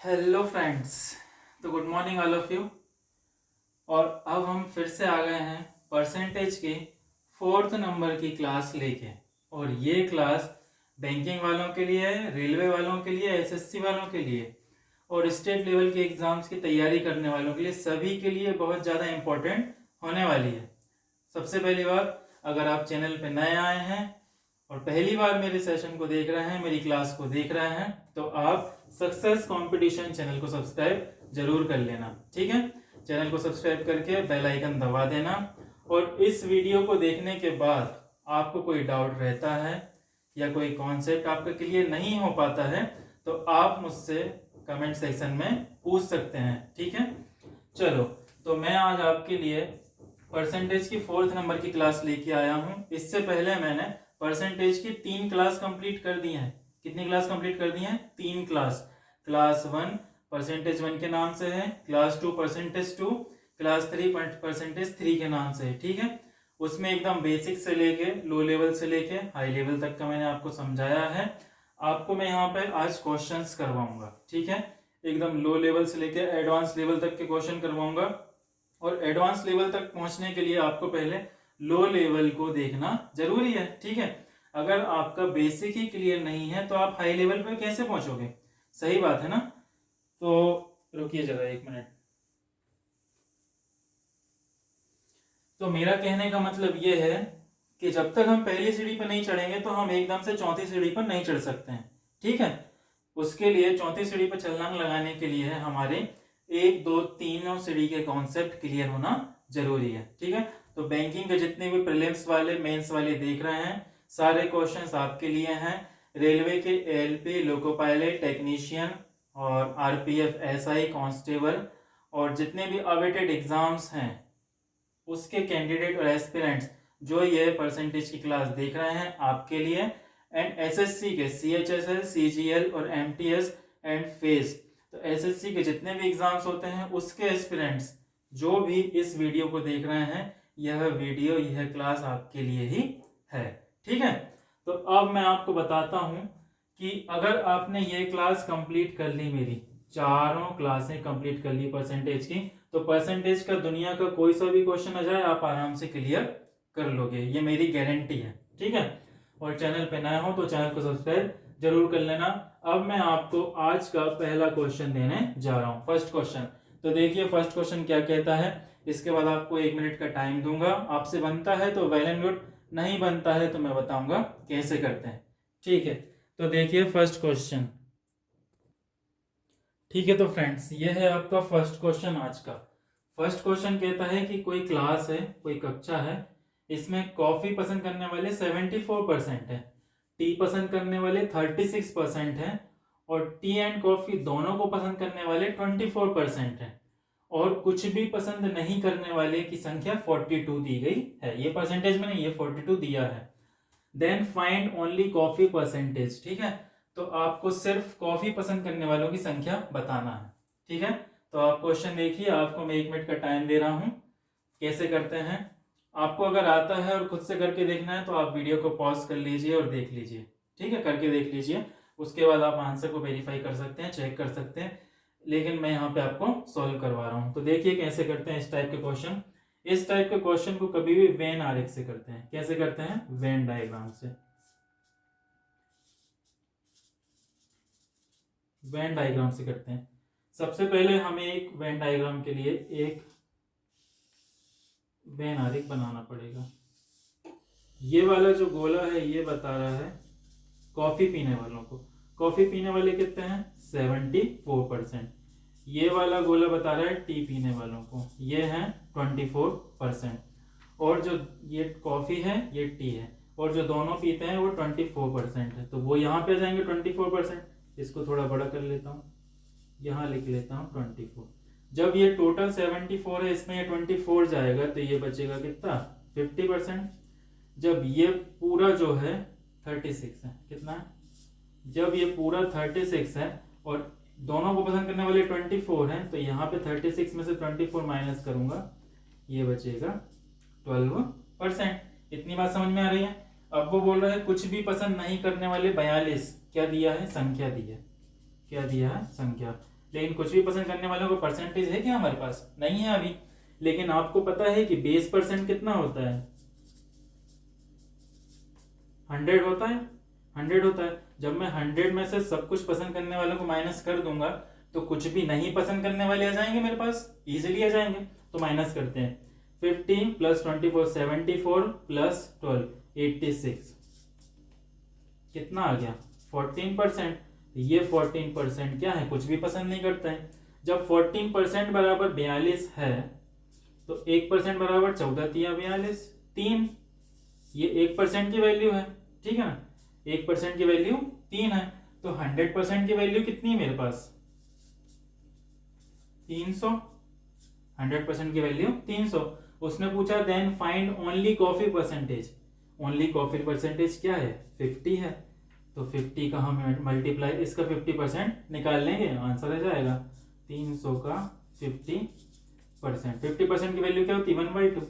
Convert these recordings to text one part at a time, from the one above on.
Hello friends. तो good morning all of you. और अब हम फिर से आ गए हैं परसेंटेज के 4th नंबर की क्लास लेके। और ये क्लास बैंकिंग वालों के लिए है, रेलवे वालों के लिए, एसएससी वालों के लिए और स्टेट लेवल के एग्जाम्स की तैयारी करने वालों के लिए, सभी के लिए बहुत ज़्यादा इम्पोर्टेंट होने वाली है। सबसे पहली बात, अगर आप चैनल पे नए आए हैं और पहली बार मेरे सेशन को देख रहे हैं, मेरी क्लास को देख रहे हैं, तो आप सक्सेस कंपटीशन चैनल को सब्सक्राइब जरूर कर लेना। ठीक है, चैनल को सब्सक्राइब करके बेल आइकन दबा देना। और इस वीडियो को देखने के बाद आपको कोई डाउट रहता है या कोई कॉन्सेप्ट आपका क्लियर नहीं हो पाता है तो आप मुझसे कमेंट सेक्शन में पूछ सकते हैं। ठीक है, चलो, तो मैं आज आपके लिए परसेंटेज की 4th नंबर की क्लास लेके आया हूं। इससे पहले मैंने परसेंटेज की 3 क्लास कंप्लीट कर दी हैं। कितनी क्लास कंप्लीट कर दी हैं? 3 क्लास। क्लास 1 परसेंटेज 1 के नाम से है, क्लास 2 परसेंटेज 2, क्लास 3 परसेंटेज 3 के नाम से है। ठीक है, उसमें एकदम बेसिक से लेके लो लेवल से लेके हाई लेवल तक का मैंने आपको समझाया है। आपको मैं यहाँ पे आज क्वेश्चंस करवाऊंगा। ठीक है, एकदम लो लेवल से लेके एडवांस लेवल तक के क्वेश्चन करवाऊंगा। और एडवांस लेवल तक पहुंचने के लिए आपको पहले लो लेवल को देखना जरूरी है। ठीक है, अगर आपका बेसिक ही क्लियर नहीं है तो आप हाई लेवल पे कैसे पहुंचोगे? सही बात है ना। तो रुकिए जरा 1 मिनट। तो मेरा कहने का मतलब ये है कि जब तक हम पहली सीढ़ी पर नहीं चढ़ेंगे तो हम एकदम से चौथी सीढ़ी पर नहीं चढ़ सकते हैं। ठीक है, उसके लिए चौथी सीढ़ी पर छलांग लगाने के लिए हमारे 1 2 3 सीढ़ी के कॉन्सेप्ट क्लियर होना जरूरी है। ठीक है, तो बैंकिंग के जितने भी प्रीलिम्स वाले मेंस वाले देख रहे हैं, सारे क्वेश्चंस आपके लिए हैं। रेलवे के एएलपी, लोको पायलट, टेक्नीशियन और आरपीएफ, एसआई, कांस्टेबल और जितने भी अवेटेड एग्जाम्स हैं उसके कैंडिडेट और एस्पिरेंट्स जो ये परसेंटेज की क्लास देख रहे हैं आपके लिए। एंड एसएससी के सीएचएसएल, सीजीएल और एमटीएस एंड फेस, तो एसएससी के जितने भी एग्जाम्स होते हैं उसके एस्पिरेंट्स जो भी इस वीडियो को देख रहे हैं, यह वीडियो, यह क्लास आपके लिए ही है। ठीक है, तो अब मैं आपको बताता हूं कि अगर आपने ये क्लास कंप्लीट कर ली, मेरी चारों क्लासें कंप्लीट कर ली परसेंटेज की, तो परसेंटेज का दुनिया का कोई सा भी क्वेश्चन आ जाए आप आराम से क्लियर कर लोगे, ये मेरी गारंटी है। ठीक है, और चैनल पे नया हो तो चैनल को सब्सक्राइब जरूर कर लेना। अब मैं आपको आज का पहला क्वेश्चन देने जा रहा हूं, फर्स्ट क्वेश्चन। तो देखिए फर्स्ट क्वेश्चन क्या कहता है, इसके बाद आपको 1 मिनट का टाइम दूंगा। आपसे बनता है तो वेल एंड गुड, नहीं बनता है तो मैं बताऊंगा कैसे करते हैं। ठीक है, तो देखिए फर्स्ट क्वेश्चन। ठीक है, तो फ्रेंड्स ये है आपका फर्स्ट क्वेश्चन आज का। फर्स्ट क्वेश्चन कहता है कि कोई क्लास है, कोई कक्षा है, इसमें कॉफी पसंद करने वाले 74% है, टी पसंद करने वाले 36% है और टी एंड कॉफी दोनों को पसंद करने वाले 24% है और कुछ भी पसंद नहीं करने वाले की संख्या 42 दी गई है। ये परसेंटेज में नहीं, ये 42 दिया है। Then find only coffee percentage. ठीक है, तो आपको सिर्फ कॉफी पसंद करने वालों की संख्या बताना है। ठीक है, तो आप क्वेश्चन देखिए, आपको मैं 1 मिनट का टाइम दे रहा हूं। कैसे करते हैं आपको अगर आता है और खुद से करके देखना है तो आप वीडियो को पॉज कर लीजिए और देख लीजिए। ठीक है, करके देख लीजिए, उसके बाद आप आंसर को वेरीफाई कर सकते हैं, चेक कर सकते हैं, लेकिन मैं यहाँ पे आपको सॉल्व करवा रहा हूँ। तो देखिए कैसे करते हैं इस टाइप के क्वेश्चन। इस टाइप के क्वेश्चन को कभी भी वेन आरेख से करते हैं। कैसे करते हैं? वेन डायग्राम से। वेन डायग्राम से करते हैं। सबसे पहले हमें एक वेन डायग्राम के लिए एक वेन आरेख बनाना पड़ेगा। ये वाला जो गोला है ये बता रहा है कॉफी पीने वालों को। कॉफी पीने वाले कितने हैं? 74%। ये वाला गोला बता रहा है टी पीने वालों को, ये है 24%। और जो ये कॉफी है ये टी है और जो दोनों पीते हैं वो 24% है, तो वो यहाँ पे आ जाएंगे 24%। इसको थोड़ा बड़ा कर लेता हूँ, यहाँ लिख लेता हूँ 24। जब ये टोटल 74 है, इसमें ये 24 जाएगा तो ये बचेगा कितना? 50%। जब ये पूरा जो है 36 है, कितना है? जब ये पूरा 36 है और दोनों को पसंद करने वाले 24 हैं, तो यहाँ पे 36 में से 24 माइनस करूंगा, ये बचेगा 12%। इतनी बात समझ में आ रही है? अब वो बोल रहा है कुछ भी पसंद नहीं करने वाले 42, क्या दिया है? संख्या दी है। क्या दिया है? संख्या। लेकिन कुछ भी पसंद करने वालों को परसेंटेज है क्या हमारे पास? नहीं है अभी। लेकिन आपको पता है कि बेस परसेंट कितना होता है? 100 होता है। 100 होता है। जब मैं 100 में से सब कुछ पसंद करने वालों को माइनस कर दूंगा तो कुछ भी नहीं पसंद करने वाले आ जाएंगे मेरे पास, इजीली आ जाएंगे। तो माइनस करते हैं। 50 प्लस 24 74 प्लस 12 86, कितना आ गया? 14%। ये 14% क्या है? कुछ भी पसंद नहीं करता है। जब 14% बराबर 42 है तो 1% बराबर 14 तिया 42, 3। ये 1% की वैल्यू है, ठीक है ना? 1% की वैल्यू 3 है। तो 100% की वैल्यू कितनी है मेरे पास? 300। 100% की वैल्यू 300। उसने पूछा then find only coffee percentage. Only coffee percentage क्या है? 50 है। तो 50 का हम मल्टीप्लाई इसका 50% निकाल लेंगे, आंसर आ जाएगा 300 का 50%। 50% की वैल्यू क्या होती है? 1/2।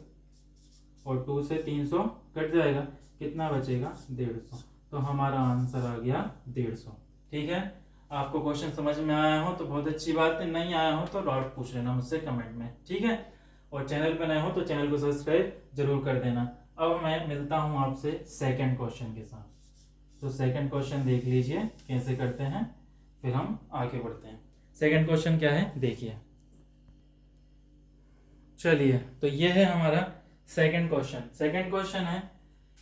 और 2 से 300 कट जाएगा, कितना बचेगा? 150। तो हमारा आंसर आ गया 150। ठीक है, आपको क्वेश्चन समझ में आया हो तो बहुत अच्छी बात है, नहीं आया हो तो डाउट पूछ लेना मुझसे कमेंट में, ठीक है? और चैनल पर नए हो तो चैनल को सब्सक्राइब जरूर कर देना। अब मैं मिलता हूं आपसे सेकंड क्वेश्चन के साथ। तो सेकंड क्वेश्चन देख लीजिए कैसे करते हैं, फिर हम आगे बढ़ते हैं। सेकंड क्वेश्चन क्या है देखिए। चलिए, तो ये है हमारा सेकंड क्वेश्चन। सेकंड क्वेश्चन है,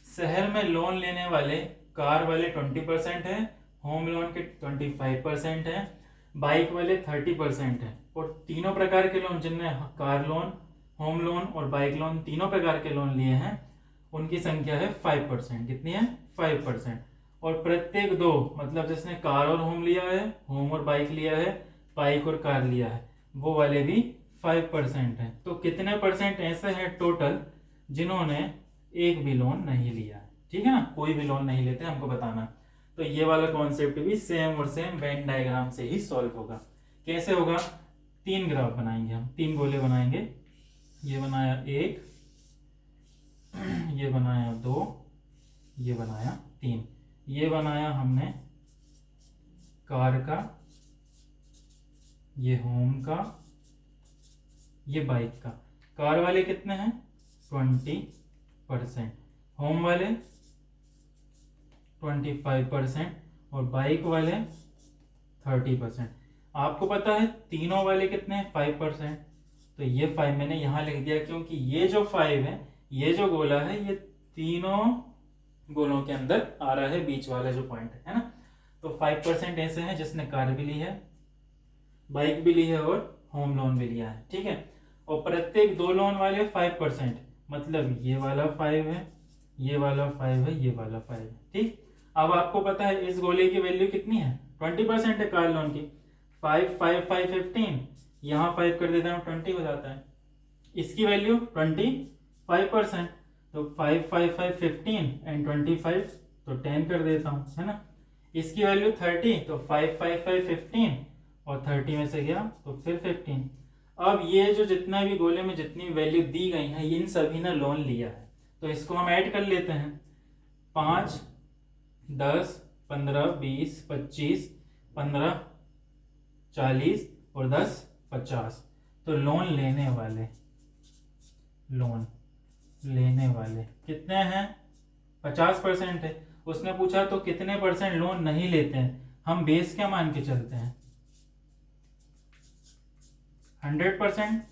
शहर में लोन लेने वाले कार वाले 20% है, होम लोन के 25% है, बाइक वाले 30% है, और तीनों प्रकार के लोन जिनने कार लोन, होम लोन और बाइक लोन तीनों प्रकार के लोन लिए हैं उनकी संख्या है 5%। कितनी है? 5%। और प्रत्येक दो, मतलब जिसने कार और होम लिया है, होम और बाइक लिया है, बाइक और कार लिया है, वो वाले भी 5% है। तो कितने परसेंट ऐसे हैं टोटल जिन्होंने एक भी लोन नहीं लिया है? ठीक है ना, कोई भी लोन नहीं लेते, हमको बताना। तो ये वाला कॉन्सेप्ट भी सेम और सेम वेन डायग्राम से ही सॉल्व होगा। कैसे होगा? 3 ग्राफ बनाएंगे हम, 3 गोले बनाएंगे। ये बनाया 1, ये बनाया 2, ये बनाया 3। ये बनाया हमने कार का, ये होम का, ये बाइक का। कार वाले कितने हैं? 20%, होम वाले 25% और बाइक वाले 30%। आपको पता है तीनों वाले कितने हैं? 5%। तो ये 5 मैंने यहां लिख दिया क्योंकि ये जो 5 है, ये जो गोला है, ये तीनों गोलों के अंदर आ रहा है, बीच वाला जो पॉइंट है ना। तो 5% ऐसे हैं जिसने कार भी ली है, बाइक भी ली है और होम लोन भी लिया है, ठीक है? और प्रत्येक दो लोन वाले 5%, मतलब ये वाला 5 है, ये वाला 5 है, ये वाला 5 है, ठीक? अब आपको पता है इस गोले की वैल्यू कितनी है? 20% है कार लोन की। 5 5 5 15, यहाँ 5 कर देता हूँ 20 हो जाता है। इसकी वैल्यू 25%, तो 5 5 5 15 एंड 25, तो 10 कर देता हूँ, है ना? इसकी वैल्यू 30, तो 5 5 5 15 और 30 में से गया तो फिर 15। अब ये जो जितना भी गोले में जितनी वैल्यू दी गई है, इन सभी ने लोन लिया है, तो इसको हम ऐड कर लेते हैं। 5 10 15 20 25 15 40 और 10 50। तो लोन लेने वाले कितने हैं? 50% है। उसने पूछा तो कितने परसेंट लोन नहीं लेते हैं? हम बेस क्या मान के चलते हैं? 100%।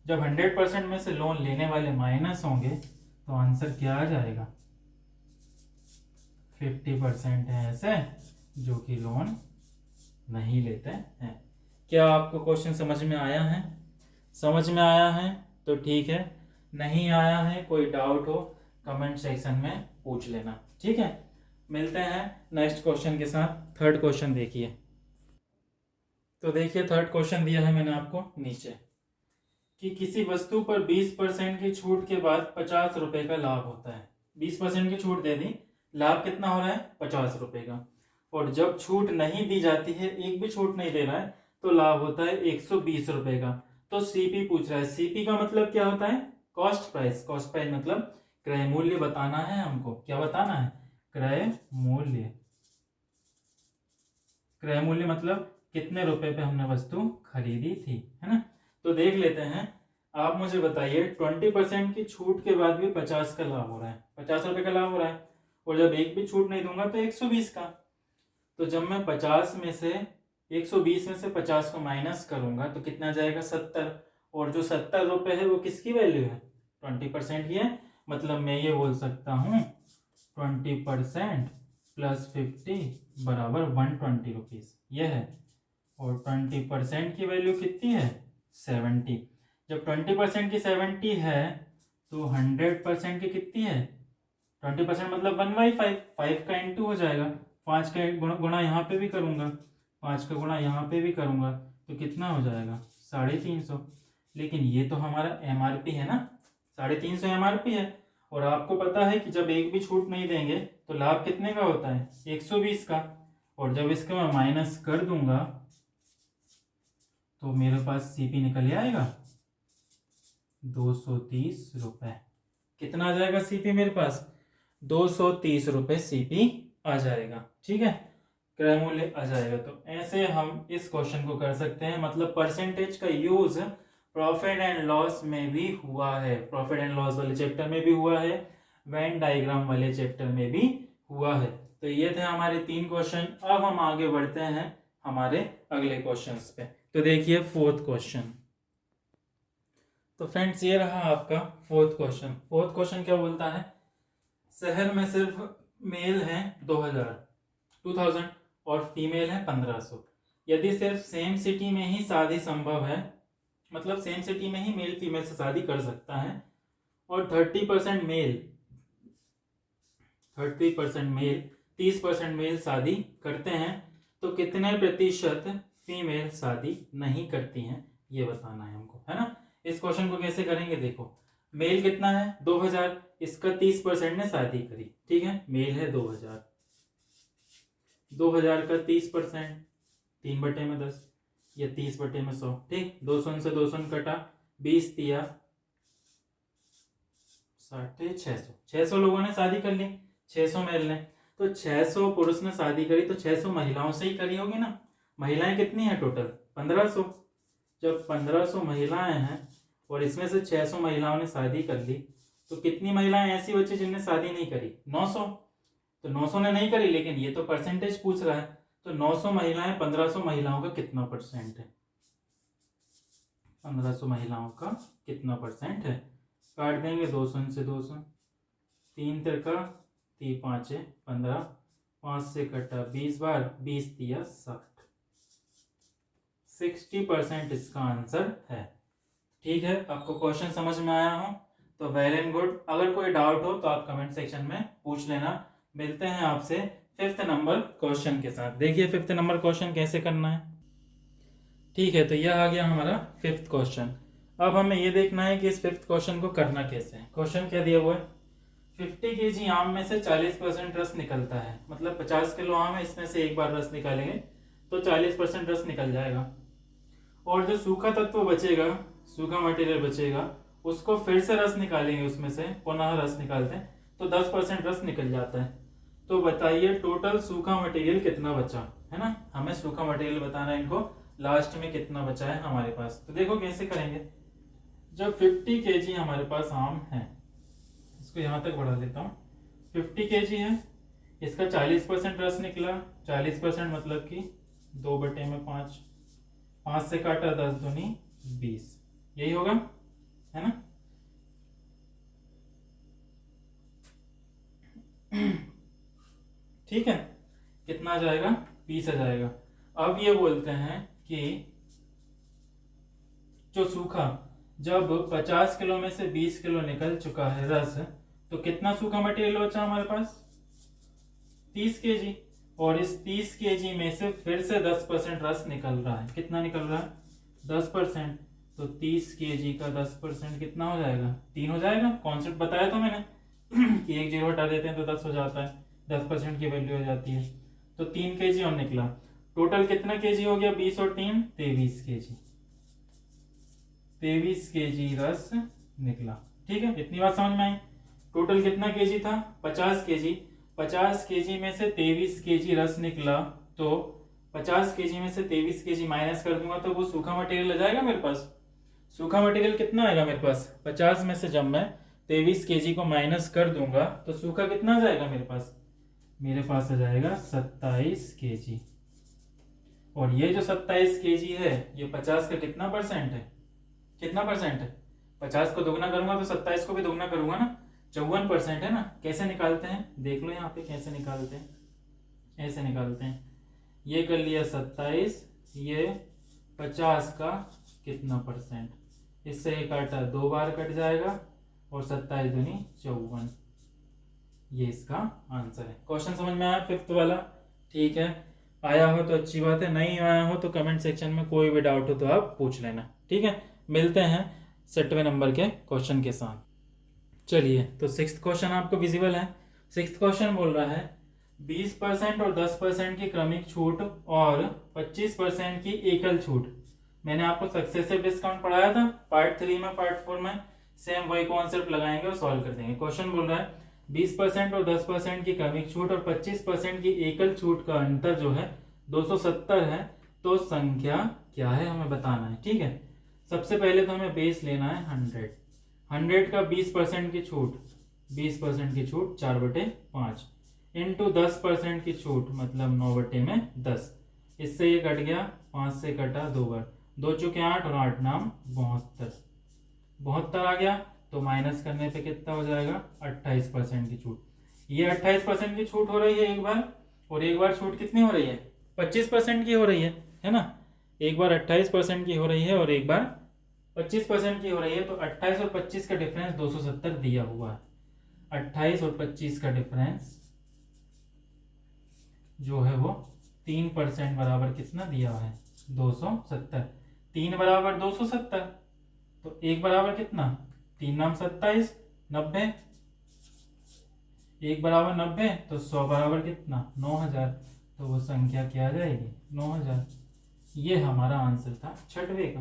जब 100% में से लोन लेने वाले माइनस होंगे तो आंसर क्या आ जाएगा? 50% है ऐसे जो कि लोन नहीं लेते हैं। क्या आपको क्वेश्चन समझ में आया है? समझ में आया है तो ठीक है, नहीं आया है, कोई डाउट हो कमेंट सेक्शन में पूछ लेना, ठीक है? मिलते हैं नेक्स्ट क्वेश्चन के साथ। थर्ड क्वेश्चन देखिए। तो देखिए थर्ड क्वेश्चन दिया है मैंने आपको नीचे कि किसी वस्तु पर 20% की छूट के बाद 50 रुपए का लाभ होता है। 20% की छूट दे दी, लाभ कितना हो रहा है? 50 रुपए का। और जब छूट नहीं दी जाती है, एक भी छूट नहीं दे रहा है, तो लाभ होता है 120 रुपए का। तो सीपी पूछ रहा है। सीपी का मतलब क्या होता है? Cost price. कॉस्ट प्राइस मतलब क्रय मूल्य बताना है हमको। क्या बताना है? क्रय मूल्य। क्रय मूल्य मतलब कितने रुपए पे हमने वस्तु खरीदी थी, है ना। तो देख लेते हैं, आप मुझे बताइए 20% की छूट के बाद भी 50 का लाभ हो रहा है, 50 रुपए का लाभ हो रहा है, और जब एक भी छूट नहीं दूंगा तो 120 का। तो जब मैं 50 में से 120 में से 50 को माइनस करूंगा तो कितना जाएगा, 70। और जो 70 रुपए है वो किसकी वैल्यू है, 20% की है। मतलब मैं ये बोल सकता हूँ 20% प्लस 50 बराबर 120 रुपीज, यह है। और 20% की वैल्यू कितनी है, 70। जब 20% की 70 है तो 100% की कितनी है, 20% मतलब 1/5, 5 का इंटू हो जाएगा, 5 का गुणा यहाँ पे भी करूंगा, 5 का गुणा यहाँ पे भी करूंगा, तो कितना हो जाएगा, 350। लेकिन ये तो हमारा एमआरपी है ना, 350 एमआरपी है। और आपको पता है कि जब एक भी छूट नहीं देंगे तो लाभ कितने का होता है, 120 का। और जब इसका मैं माइनस कर दूंगा तो मेरे पास सीपी निकल आएगा 230 रुपए। कितना आ जाएगा सीपी मेरे पास, 230 रुपए सीपी आ जाएगा, ठीक है, क्रय मूल्य आ जाएगा। तो ऐसे हम इस क्वेश्चन को कर सकते हैं। मतलब परसेंटेज का यूज प्रॉफिट एंड लॉस में भी हुआ है, प्रॉफिट एंड लॉस वाले चैप्टर में भी हुआ है, वेन डायग्राम वाले चैप्टर में भी हुआ है। तो ये थे हमारे 3 क्वेश्चन। अब हम आगे बढ़ते हैं हमारे अगले क्वेश्चंस पे। तो देखिए 4th क्वेश्चन। तो फ्रेंड्स ये रहा आपका 4th क्वेश्चन। 4th क्वेश्चन क्या बोलता है, शहर में सिर्फ मेल हैं 2000 और फीमेल है 1500। यदि सिर्फ सेम सिटी में ही शादी संभव है, मतलब सेम सिटी में ही मेल फीमेल से शादी कर सकता है, और 30% मेल 30% मेल शादी करते हैं, तो कितने प्रतिशत फीमेल शादी नहीं करती हैं, ये बताना है हमको, है ना। इस क्वेश्चन को कैसे करेंगे, देखो मेल कितना है 2000, इसका 30% ने शादी करी, ठीक है, मेल है 2000, 2000 का 30%, 3/10, या 30/100, ठीक। 200 से 200 कटा, 20 दिया 60, 600 लोगों ने शादी कर ली, 600 मेल ने। तो 600 पुरुष ने शादी करी तो 600 महिलाओं से ही करी होगी ना। महिलाएं कितनी है टोटल, 1500। जब 1500 महिलाएं हैं और इसमें से 600 महिलाओं ने शादी कर ली, तो कितनी महिलाएं ऐसी बची जिनने शादी नहीं करी, 900। तो 900 ने नहीं करी, लेकिन ये तो परसेंटेज पूछ रहा है, तो 900 महिलाएं 1500 महिलाओं का कितना परसेंट है, 1500 महिलाओं का कितना परसेंट है। काट देंगे 200 से 200, 3 तिरका 3 5 15, 5 से कटा 20 बार, 20 दिया 60, 60% इसका आंसर है। ठीक है, आपको क्वेश्चन समझ में आया हो तो वेल एंड गुड। अगर कोई डाउट हो तो आप कमेंट सेक्शन में पूछ लेना। मिलते हैं आपसे 5th नंबर क्वेश्चन के साथ। देखिए 5th नंबर क्वेश्चन कैसे करना है। ठीक है, तो यह आ गया हमारा 5th क्वेश्चन। अब हमें ये देखना है कि इस 5th क्वेश्चन को करना कैसे है। क्वेश्चन क्या दिया हुआ है, 50 kg आम में से 40% रस निकलता है। मतलब 50 किलो आम है, इसमें से एक बार रस निकालेंगे तो 40% रस निकल जाएगा। और जो सूखा तत्व बचेगा, सूखा मटेरियल बचेगा, उसको फिर से रस निकालेंगे, उसमें से पुनः रस निकालते हैं तो 10% रस निकल जाता है। तो बताइए टोटल सूखा मटेरियल कितना बचा, है ना। हमें सूखा मटेरियल बताना है इनको, लास्ट में कितना बचा है हमारे पास। तो देखो कैसे करेंगे। जब 50 kg हमारे पास आम है, इसको यहां तक बढ़ा देता हूँ, 50 kg है, इसका 40% रस निकला, 40% मतलब कि 2/5, 5 से काटा 10 दूनी 20, यही होगा, है ना। ठीक है, कितना आ जाएगा, 20 आ जाएगा। अब ये बोलते हैं कि जो सूखा, जब 50 किलो में से 20 किलो निकल चुका है रस, तो कितना सूखा मटेरियल बचा हमारे पास, 30 kg। और इस 30 kg में से फिर से 10% रस निकल रहा है। कितना निकल रहा है, 10%। तो 30 kg का 10% कितना हो जाएगा, 3 हो जाएगा। कॉन्सेप्ट बताया था मैंने कि एक जीरो हटा देते हैं तो 10 हो जाता है, 10% की वैल्यू हो जाती है। तो 3 kg और निकला। टोटल कितना kg हो गया, 20 और 3 23 kg, 23 kg रस निकला। ठीक है, इतनी बात समझ में आई। टोटल कितना kg था, 50 kg। 50 kg में से 23 kg रस निकला, तो 50 केजी में से 23 केजी माइनस कर दूंगा तो वो सूखा मटेरियल आ जाएगा मेरे पास। सूखा मटेरियल कितना आएगा मेरे पास, 50 में से जब मैं 23 केजी को माइनस कर दूंगा तो सूखा कितना आ जाएगा मेरे पास, मेरे पास आ जाएगा 27 केजी। और ये जो 27 केजी है ये 50 का कितना परसेंट है, कितना परसेंट है, 50 को दोगुना करूंगा तो 27 को भी दोगुना करूंगा ना, 54% है ना। कैसे निकालते हैं देख लो यहाँ पे कैसे निकालते हैं, ऐसे निकालते हैं। ये कर लिया 27, ये 50 का कितना परसेंट, इससे ये काटा 2 बार कट जाएगा और 27 दूनी 54, ये इसका आंसर है। क्वेश्चन समझ में आया फिफ्थ वाला, ठीक है। आया हो तो अच्छी बात है, नहीं आया हो तो कमेंट सेक्शन में कोई भी डाउट हो तो आप पूछ लेना, ठीक है। मिलते हैं 6वें नंबर के क्वेश्चन के साथ। चलिए तो 6th क्वेश्चन आपको विजिबल है। 6th क्वेश्चन बोल रहा है 20% और 10% की क्रमिक छूट और 25% की एकल छूट। मैंने आपको सक्सेसिव डिस्काउंट पढ़ाया था पार्ट 3 में, पार्ट 4 में सेम वही कॉन्सेप्ट लगाएंगे और सॉल्व कर देंगे। क्वेश्चन बोल रहा है 20% और 10% की क्रमिक छूट और 25% की एकल छूट का अंतर जो है 270 है, तो संख्या क्या है हमें बताना है, ठीक है। सबसे पहले तो हमें बेस लेना है 100 का 20% की छूट, 20% की छूट 4/5 इंटू 10% की छूट मतलब 9/10। इससे ये कट गया, 5 से कटा 2 बार, 2 चुके 8 और 8 नाम 72 आ गया। तो माइनस करने पे कितना हो जाएगा, 28% की छूट। ये 28% की छूट हो रही है एक बार, और एक बार छूट कितनी हो रही है, 25% की हो रही है ना। एक बार 28% की हो रही है और एक बार 25% की हो रही है। तो 28 और 25 का डिफरेंस 270 दिया हुआ है। 28 और 25 का डिफरेंस जो है वो 3% बराबर कितना दिया हुआ है, 270। 3 बराबर 270, तो 1 बराबर कितना, 3 नाम 27, 90। 1 बराबर 90, तो 100 बराबर कितना, 9000। तो वो संख्या क्या आ जाएगी, 9000। ये हमारा आंसर था 6वें का।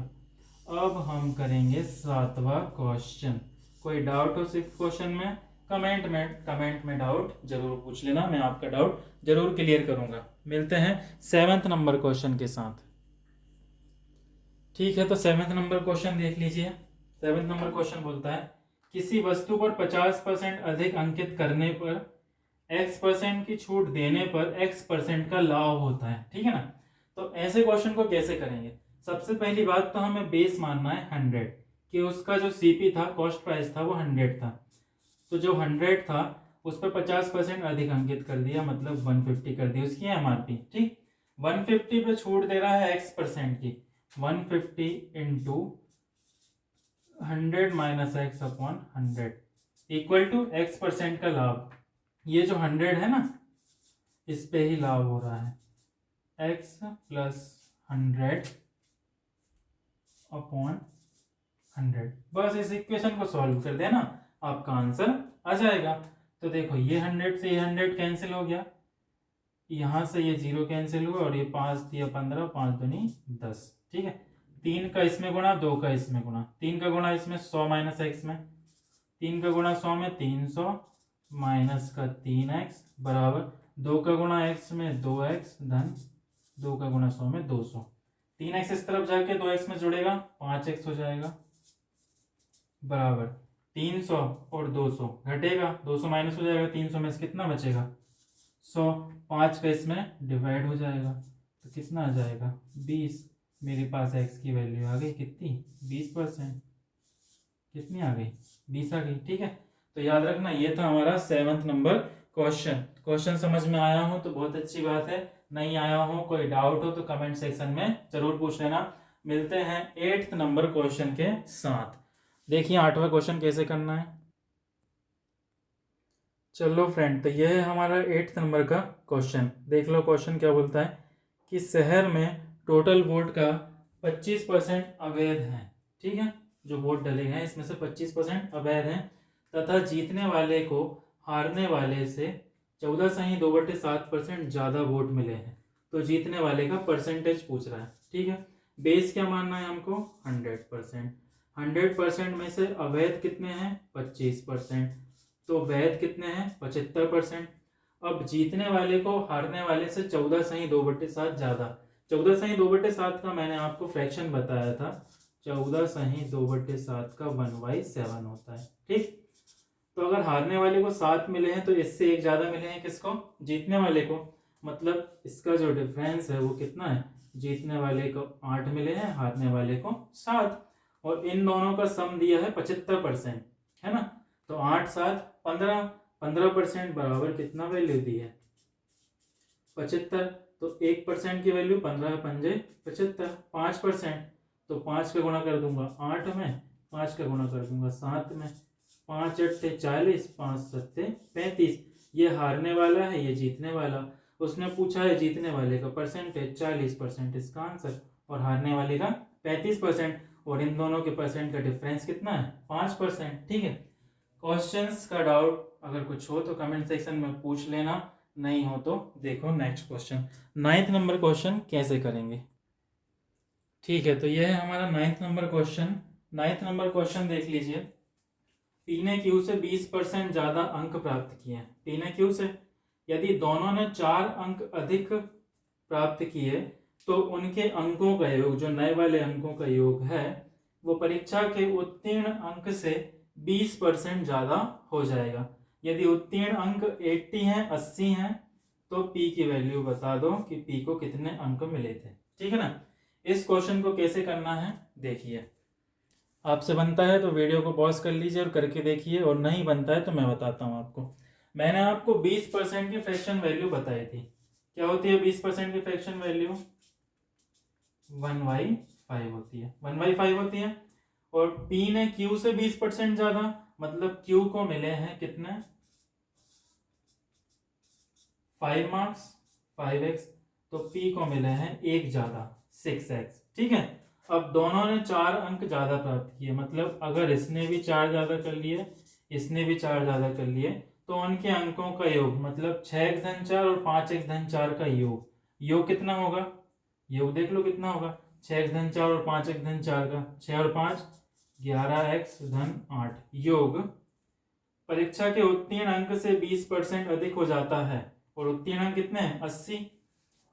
अब हम करेंगे 7वां क्वेश्चन। कोई डाउट हो 6th क्वेश्चन में, कमेंट में डाउट जरूर पूछ लेना, मैं आपका डाउट जरूर क्लियर करूंगा। मिलते हैं 7th नंबर क्वेश्चन के साथ, ठीक है। तो 7th नंबर क्वेश्चन देख लीजिए। 7th नंबर क्वेश्चन बोलता है किसी वस्तु पर 50% अधिक अंकित करने पर x% की छूट देने पर x% का लाभ होता है, ठीक है ना। तो ऐसे क्वेश्चन को कैसे करेंगे, सबसे पहली बात तो हमें बेस मानना है 100 कि उसका जो सीपी था, कॉस्ट प्राइस था, वो 100 था। तो जो 100 था उस पर 50% अधिक अंकित कर दिया, मतलब 150 कर दी उसकी एमआरपी, ठीक। 150 पे छूट दे रहा है x% की, 150 into 100 minus x upon 100 equal to x% का लाभ। ये जो 100 है ना, इस पे ही लाभ हो रहा है, x प्लस 100 अपॉन 100। बस इस इक्वेशन को सॉल्व कर देना, आपका आंसर आ जाएगा। तो देखो ये 100 से ये 100 कैंसिल हो गया, यहां से ये 0 कैंसिल हुआ, और ये 5 दिया 15, 5 दूनी 10, ठीक है। 3 का इसमें गुणा, 2 का इसमें गुणा, 3 का गुणा इसमें 100 माइनस एक्स में, 3 का गुणा 100 में 300 माइनस का 3x बराबर 2 का गुणा x में 2x धन 2 का गुणा 100 में 200। 3x इस तरफ जाके 2x में जुड़ेगा, 5x हो जाएगा बराबर 300 और 200 घटेगा, 200 माइनस हो जाएगा, 300 में से कितना बचेगा 100, 5 का इसमें डिवाइड हो जाएगा, तो कितना आ जाएगा 20। मेरे पास x की वैल्यू आ गई कितनी, 20%। कितनी आ गई, 20 आ गई, ठीक है। तो याद रखना ये था हमारा 7th नंबर क्वेश्चन समझ में आया हो तो बहुत अच्छी बात है, नहीं आया हो, कोई डाउट हो तो कमेंट सेक्शन में जरूर पूछ लेना। मिलते हैं 8th नंबर क्वेश्चन के साथ। देखिए 8वां क्वेश्चन कैसे करना है। चलो फ्रेंड, तो यह है हमारा 8th नंबर का क्वेश्चन। देख लो क्वेश्चन क्या बोलता है कि शहर में टोटल वोट का 25% अवैध है, ठीक है। जो वोट डले हैं इसमें से 25% अवैध हैं, तथा जीतने वाले को हारने वाले से 14.2/7% ज्यादा वोट मिले हैं। तो जीतने वाले का परसेंटेज पूछ रहा है, ठीक है। बेस क्या मानना है हमको, 100%। 100% में से अवैध कितने हैं, 25%। तो वैध कितने हैं, 75%। अब जीतने वाले को हारने वाले से 14.2/7 ज्यादा, 14/2/7 का मैंने आपको फ्रैक्शन बताया था, 14/2/7 का 1/7 होता है। ठीक, तो अगर हारने वाले को 7 मिले हैं तो इससे एक ज्यादा मिले हैं किसको? जीतने वाले को। मतलब इसका जो डिफरेंस है वो कितना है? जीतने वाले को 8 मिले हैं, हारने वाले को 7, और इन दोनों का सम दिया है 75%, है ना। तो 8 7 15, 15% बराबर कितना वैल्यू दी है? 75। तो 1% की वैल्यू 15 पंजे 75, 5%, तो 5 का गुणा कर दूंगा 8 में, 5 का गुणा कर दूंगा 7 में, 5 8 40, 5 7 35। ये हारने वाला है, ये जीतने वाला। उसने पूछा है जीतने वाले का परसेंटेज 40% इसका आंसर, और हारने वाले का 35%, और इन दोनों के परसेंट का डिफरेंस कितना है? 5%। ठीक है। क्वेश्चंस का डाउट अगर कुछ हो तो कमेंट सेक्शन में पूछ लेना, नहीं हो तो देखो next question. 9th number question कैसे करेंगे? ठीक है, तो यह है हमारा 9th number question. 9th number question देख लीजिए। पी ने क्यू से 20% ज्यादा अंक प्राप्त किए हैं। पी ने क्यू से यदि दोनों ने 4 अंक अधिक प्राप्त किए तो उनके अंकों का योग, जो नए वाले अंकों का योग है, वो परीक्षा के उत्तीर्ण अंक से 20% ज्यादा हो जाएगा। यदि उत्तीर्ण अंक 80 हैं, 80 हैं, तो पी की वैल्यू बता दो कि पी को कितने अंक मिले थे। ठीक है ना। इस क्वेश्चन को कैसे करना है देखिए। आपसे बनता है तो वीडियो को पॉज कर लीजिए और करके देखिए, और नहीं बनता है तो मैं बताता हूँ आपको। मैंने आपको 20% की फ्रैक्शन वैल्यू बताई थी। क्या होती है 20% की फ्रैक्शन वैल्यू? 1/5 होती है, 1/5 होती है। और P ने Q से 20% ज्यादा, मतलब Q को मिले हैं कितने? 5 मार्क्स, 5x, तो P को मिले हैं एक ज्यादा, 6x। ठीक है। अब दोनों ने 4 अंक ज्यादा प्राप्त किए, मतलब अगर इसने भी 4 ज्यादा कर लिए, इसने भी 4 ज्यादा कर लिए, तो उनके अंकों का योग, मतलब 6x-4 और 5x-4 का योग कितना होगा? योग देख लो कितना होगा। 6x-4 और 5x-4 का, 6 और 5 11x-8, योग परीक्षा के उत्तीर्ण अंक से 20% अधिक हो जाता है। और उत्तीर्ण अंक कितने हैं? 80।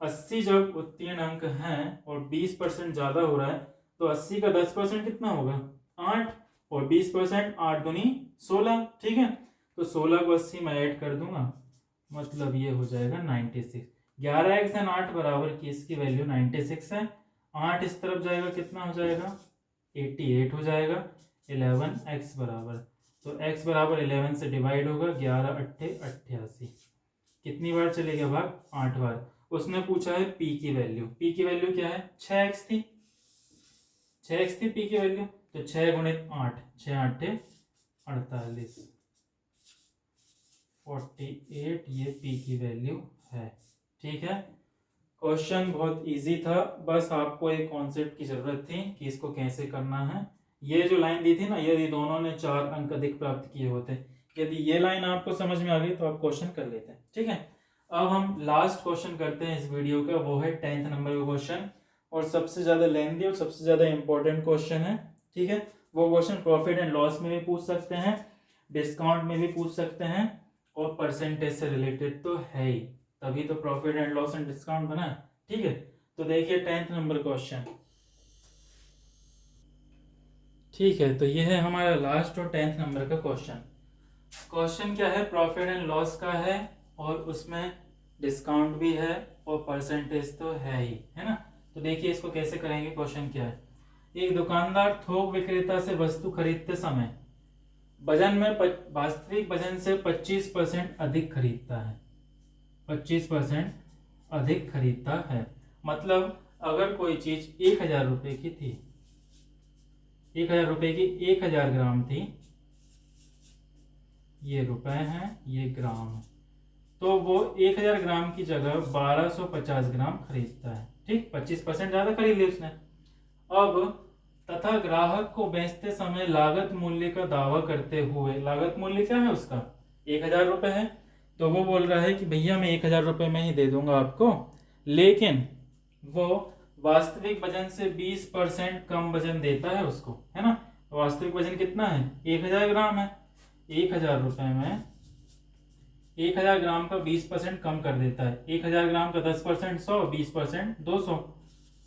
80 जब उत्तीर्ण अंक हैं और 20% ज्यादा हो रहा है, तो 80 का 10% कितना होगा? 8, और 20% 8 दूनी 16। ठीक है, तो 16 को 80 में ऐड कर दूंगा, मतलब ये हो जाएगा 96। 11x-8 बराबर की इसकी वैल्यू 96 है। 8 इस तरफ जाएगा, कितना हो जाएगा? 88 हो जाएगा। 11x बराबर, तो x बराबर 11 से डिवाइड होगा, 11 8 88। कितनी बार चलेगा भाग? 8 बार। उसने पूछा है p की वैल्यू। p की वैल्यू क्या है? 6x थी, 6x थी p की वैल्यू, तो 6 गुणित 8, 6 8 48, 48, ये p की वैल्यू है। ठीक है। क्वेश्चन बहुत इजी था, बस आपको एक कॉन्सेप्ट की जरूरत थी कि इसको कैसे करना है। ये जो लाइन दी थी ना, यदि दोनों ने 4 अंक अधिक प्राप्त किए होते, यदि ये लाइन आपको समझ में आ गई तो आप क्वेश्चन कर लेते हैं। ठीक है। अब हम लास्ट क्वेश्चन करते हैं इस वीडियो का, वो है 10th नंबर का क्वेश्चन, और सबसे ज्यादा लेंथी और सबसे ज्यादा इंपॉर्टेंट क्वेश्चन है। ठीक है। वो क्वेश्चन प्रॉफिट एंड लॉस में भी पूछ सकते हैं, डिस्काउंट में भी पूछ सकते हैं, और परसेंटेज से रिलेटेड तो है ही, तभी तो profit and loss and discount बना। ठीक है। तो देखिए 10th नंबर क्वेश्चन। ठीक है, तो ये है हमारा लास्ट और 10th नंबर का क्वेश्चन। क्वेश्चन क्या है? प्रॉफिट एंड लॉस का है, और उसमें डिस्काउंट भी है, और परसेंटेज तो है ही, है ना। तो देखिए इसको कैसे करेंगे। क्वेश्चन क्या है? एक दुकानदार थोक विक्रेता से वस्तु खरीदते समय वजन में वास्तविक वजन से 25% अधिक खरीदता है, 25% अधिक खरीदता है। मतलब अगर कोई चीज 1000 रुपए की थी, 1000 रुपए की 1000 ग्राम थी, ये रुपए हैं, ये ग्राम है, तो वो 1000 ग्राम की जगह 1250 ग्राम खरीदता है। ठीक, 25% ज्यादा खरीद ली उसने। अब तथा ग्राहक को बेचते समय लागत मूल्य का दावा करते हुए, लागत मूल्य क्या है उसका? 1000 रुपए है, तो वो बोल रहा है कि भैया मैं 1000 रुपए में ही दे दूंगा आपको, लेकिन वो वास्तविक वजन से 20% कम वजन देता है उसको, है ना। वास्तविक वजन कितना है? 1000 ग्राम है। 1000 रुपए में 1000 ग्राम का 20% कम कर देता है। 1000 ग्राम का 10% 100, 20% 200,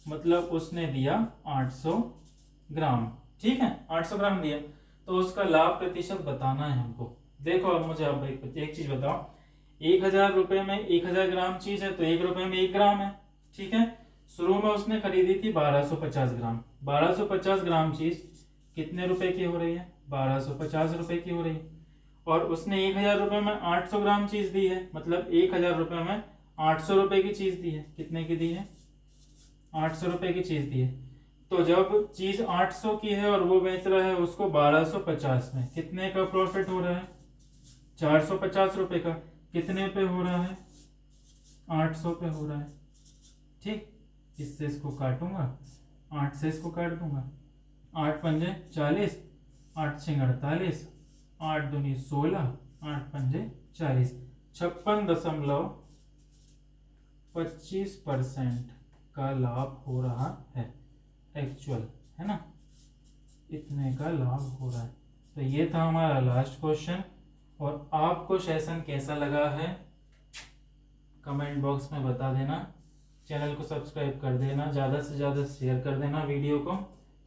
मतलब उसने दिया 800 ग्राम। ठीक है, 800 ग्राम दिया, तो उसका लाभ प्रतिशत बताना है हमको। देखो अब मुझे आप एक चीज बताओ, 1000 रुपए में 1000 ग्राम चीज है तो 1 रुपए में 1 ग्राम है। ठीक है, शुरू में उसने खरीदी थी 1250 ग्राम। 1250 ग्राम चीज कितने रुपए की हो रही है? 1250 रुपए की हो रही है। और उसने 1000 रुपए में 800 ग्राम चीज दी है, मतलब 1000 रुपए में 800 रुपए की चीज दी है। कितने की दी है? 800 रुपए की चीज दी है। तो जब चीज 800 की है और वो बेच रहा है उसको 1250 में, कितने का प्रॉफिट हो रहा है? 450 रुपए का। कितने पे हो रहा है? 800 पे हो रहा है। ठीक, इससे इसको काटूंगा, 8 से इसको काट दूंगा, 8 पंजे 40, 8 छः 48, 8 दूनी 16, 8 पंजे 40, 56.25% का लाभ हो रहा है एक्चुअल, है ना? इतने का लाभ हो रहा है। तो ये था हमारा लास्ट क्वेश्चन। और आपको सेशन कैसा लगा है कमेंट बॉक्स में बता देना। चैनल को सब्सक्राइब कर देना, ज़्यादा से ज़्यादा शेयर कर देना वीडियो को,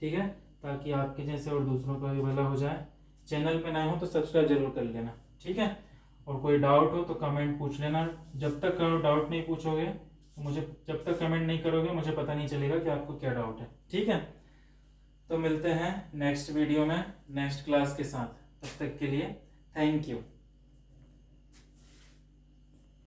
ठीक है, ताकि आपके जैसे और दूसरों का भी भला हो जाए। चैनल पे नए हो तो सब्सक्राइब जरूर कर लेना, ठीक है। और कोई डाउट हो तो कमेंट पूछ लेना। जब तक डाउट नहीं पूछोगे तो मुझे, जब तक कमेंट नहीं करोगे मुझे पता नहीं चलेगा कि आपको क्या डाउट है, ठीक है। तो मिलते हैं नेक्स्ट वीडियो में नेक्स्ट क्लास के साथ। तब तक के लिए थैंक यू।